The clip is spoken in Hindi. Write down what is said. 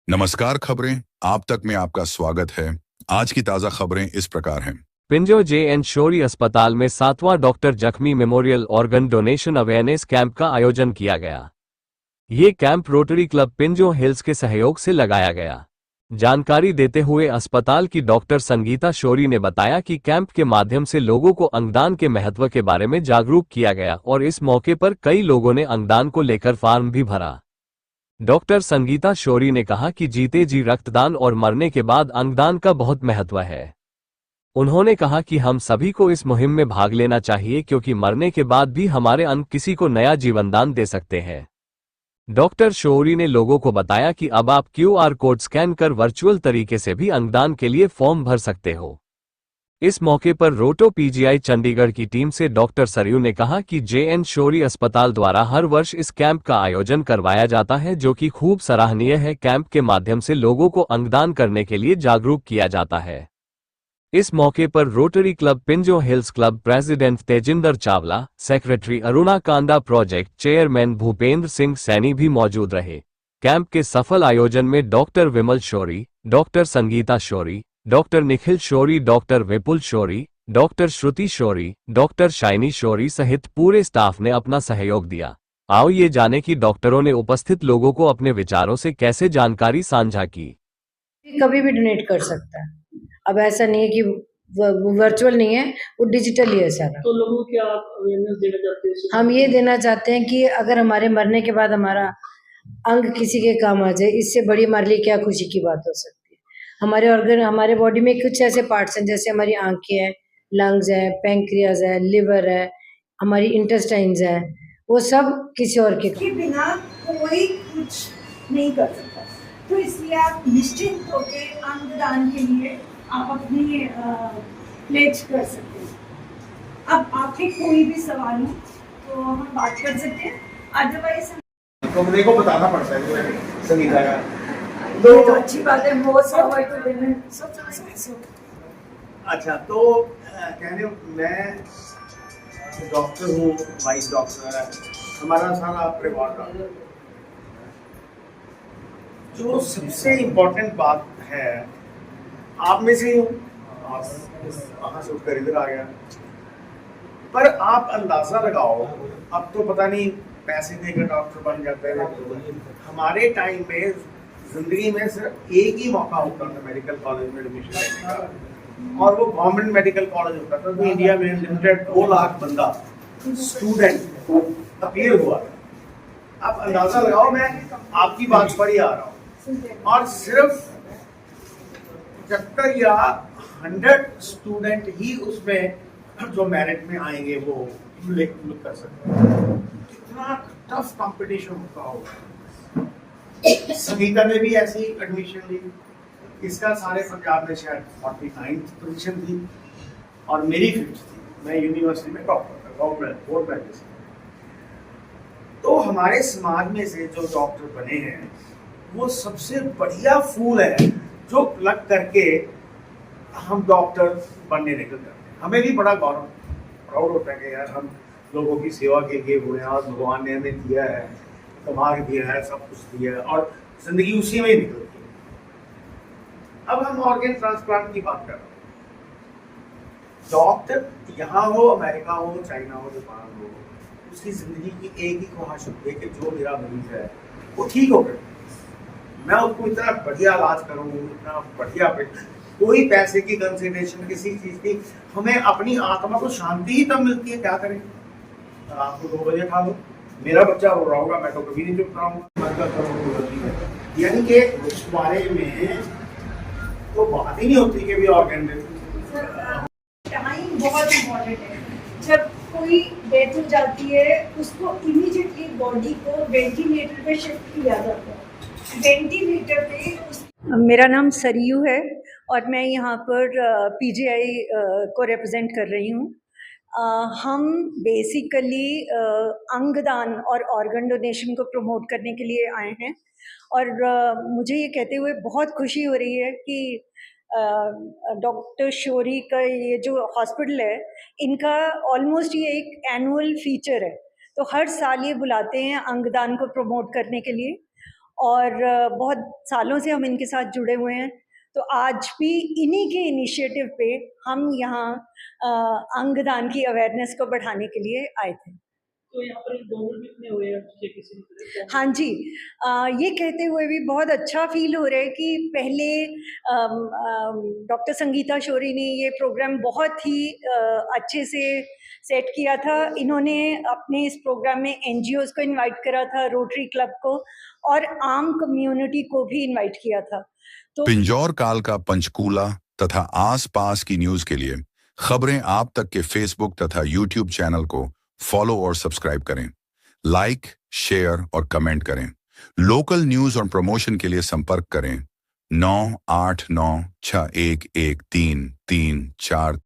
नमस्कार खबरें आप तक में आपका स्वागत है। आज की ताजा खबरें इस प्रकार हैं। पिंजो जे.एन. शौरी अस्पताल में 7वां डॉक्टर जख्मी memorial organ donation awareness camp का आयोजन किया गया। ये camp rotary club Pinjore hills के सहयोग से लगाया गया। जानकारी देते हुए अस्पताल की डॉक्टर संगीता शौरी ने बताया कि कैंप के माध्यम से लोगों को अंगदान के महत्व के बारे में जागरूक किया गया और इस मौके पर कई लोगों ने अंगदान को लेकर फॉर्म भी भरा। डॉक्टर संगीता शौरी ने कहा कि जीते जी रक्तदान और मरने के बाद अंगदान का बहुत महत्व है। उन्होंने कहा कि हम सभी को इस मुहिम में भाग लेना चाहिए क्योंकि मरने के बाद भी हमारे अंग किसी को नया जीवनदान दे सकते हैं। डॉक्टर शौरी ने लोगों को बताया कि अब आप क्यूआर कोड स्कैन कर वर्चुअल तरीके से भी अंगदान के लिए फॉर्म भर सकते हो। इस मौके पर रोटो पीजीआई चंडीगढ़ की टीम से डॉक्टर सरयू ने कहा कि जे.एन. शौरी अस्पताल द्वारा हर वर्ष इस कैंप का आयोजन करवाया जाता है जो कि खूब सराहनीय है। कैंप के माध्यम से लोगों को अंगदान करने के लिए जागरूक किया जाता है। इस मौके पर Rotary club Pinjore hills club president Tejinder Chawla, secretary Aruna Kanda, project chairman Bhupendra Singh Saini भी मौजूद रहे। कैंप के सफल आयोजन में doctor Vimal Shauri, doctor Sangeeta Shauri, doctor Nikhil Shauri, doctor Vipul Shauri, doctor Shruti Shauri, doctor Shiny Shauri सहित पूरे स्टाफ ने अपना सहयोग दिया। आओ ये जाने कि डॉक्टरों ने उपस्थित लोगों को अपने विचारों से कैसे जानकारी साझा की। कभी भी डोनेट कर सकता है। अब ऐसा नहीं है कि वर्चुअल नहीं है, वो डिजिटल ही है सारा। तो लोगों को क्या आप अवेयरनेस देना चाहते हैं? हम ये देना चाहते हैं कि अगर हमारे मरने के बाद हमारा अंग किसी के काम आ जाए, इससे बड़ी हमारे लिए क्या खुशी की बात हो सकती है। हमारे ऑर्गन, हमारे बॉडी में कुछ ऐसे पार्ट्स हैं जैसे हमारी आंखें हैं, लंग्स है, पैंक्रियाज है, लिवर है, हमारी इंटेस्टाइन्स है, वो सब किसी और के बिना कोई कुछ नहीं कर सकता। तो इसलिए आप निश्चिंत होकर अंगदान के लिए आप अपनी प्लेज कर सकते हैं। अब आपके कोई भी सवाल हो तो हम बात कर सकते हैं, अदरवाइज तो मेरे को बताना पड़ता है संगीता का। तो अच्छी बात है, मोस्ट अवॉइड टू विमेन सब। अच्छा, तो कहने मैं डॉक्टर हूँ, वाइस डॉक्टर है, हमारा सारा परिवार डॉक्टर। जो सबसे इम्पोर्टेंट बात है, आप में से ही हूँ, आप वहाँ से उठकर इधर आ गया, पर आप अंदाजा लगाओ, अब तो पता नहीं पैसे देकर डॉक्टर बन जाते हैं। हमारे टाइम में जिंदगी में सिर्फ एक ही मौका होता था मेडिकल कॉलेज में एडमिशन लेने का, और वो गवर्नमेंट मेडिकल कॉलेज होता था। तो इंडिया में लिमिटेड 2 लाख बंदा स्टूडेंट अपीयर हुआ था। अब अंदाजा लगाओ, मैं आपकी बात पर ही आ रहा हूँ, और सिर्फ 75 या 100 स्टूडेंट ही उसमें जो मेरिट में आएंगे वो लुक कर सकते हैं। कितना टफ कंपटीशन होता होगा। संगीता ने भी ऐसी एडमिशन ली, इसका सारे पंजाब में शायद 49th पोजीशन थी और मेरी 5th थी। मैं यूनिवर्सिटी में टॉपर था, गवर्नमेंट बोर्ड मेडिसिन। तो हमारे समाज में से जो डॉक्टर बने हैं वो सबसे बढ़िया फूल है जो लग करके हम डॉक्टर बनने निकल जाते हैं। हमें भी बड़ा प्राउड होता है कि यार हम लोगों की सेवा के लिए हुए हैं और भगवान ने हमें दिया है, दिमाग दिया है, सब कुछ दिया है और जिंदगी उसी में ही निकलती है। अब हम ऑर्गन ट्रांसप्लांट की बात कर रहे हैं। डॉक्टर यहाँ हो, अमेरिका हो, चाइना हो, जापान हो, उसकी जिंदगी की एक ही ख्वाहिश होती है कि जो मेरा मरीज है वो ठीक हो गए, मैं उसको इतना बढ़िया इलाज करूँ, इतना बढ़िया। कोई पैसे की कंसिडरेशन किसी चीज की, हमें अपनी आत्मा को शांति ही तब मिलती है। क्या करें, रात को 2 बजे खा लो, मेरा बच्चा रो रहा होगा, मैं तो कभी नहीं चुप रहा हूँ। यानी कि उस बारे में तो बात ही नहीं होती कि भी ऑर्गन टाइम बहुत इम्पोर्टेंट है। जब कोई डेथ हो जाती है उसको इमीडिएटली बॉडी को वेंटिलेटर पे शिफ्ट किया जाता है। वेंटिलेटर पे मेरा नाम सरयू है और मैं यहाँ पर पीजीआई को रिप्रेजेंट कर रही हूँ। हम बेसिकली अंगदान और ऑर्गन डोनेशन को प्रमोट करने के लिए आए हैं और मुझे ये कहते हुए बहुत खुशी हो रही है कि डॉक्टर शौरी का ये जो हॉस्पिटल है, इनका ऑलमोस्ट ये एक एनुअल फीचर है। तो हर साल ये बुलाते हैं अंगदान को प्रमोट करने के लिए और बहुत सालों से हम इनके साथ जुड़े हुए हैं। तो आज भी इन्हीं के इनिशिएटिव पे हम यहाँ अंगदान की अवेयरनेस को बढ़ाने के लिए आए थे। तो यहाँ पर डोनर भी इतने हुए हैं कि किसी ने हाँ जी, ये कहते हुए भी बहुत अच्छा फील हो रहा है कि पहले डॉक्टर संगीता शौरी ने ये प्रोग्राम बहुत ही अच्छे से सेट किया था। इन्होंने अपने इस प्रोग्राम में एनजीओज को इनवाइट करा था, रोटरी क्लब को, और आम कम्युनिटी को भी इनवाइट किया था। तो पिंजौर काल का पंचकूला तथा आसपास की न्यूज के लिए खबरें आप तक के फेसबुक तथा यूट्यूब चैनल को फॉलो और सब्सक्राइब करें, लाइक, शेयर और कमेंट करें। लोकल न्यूज और प्रमोशन के लिए संपर्क करें 9896113334।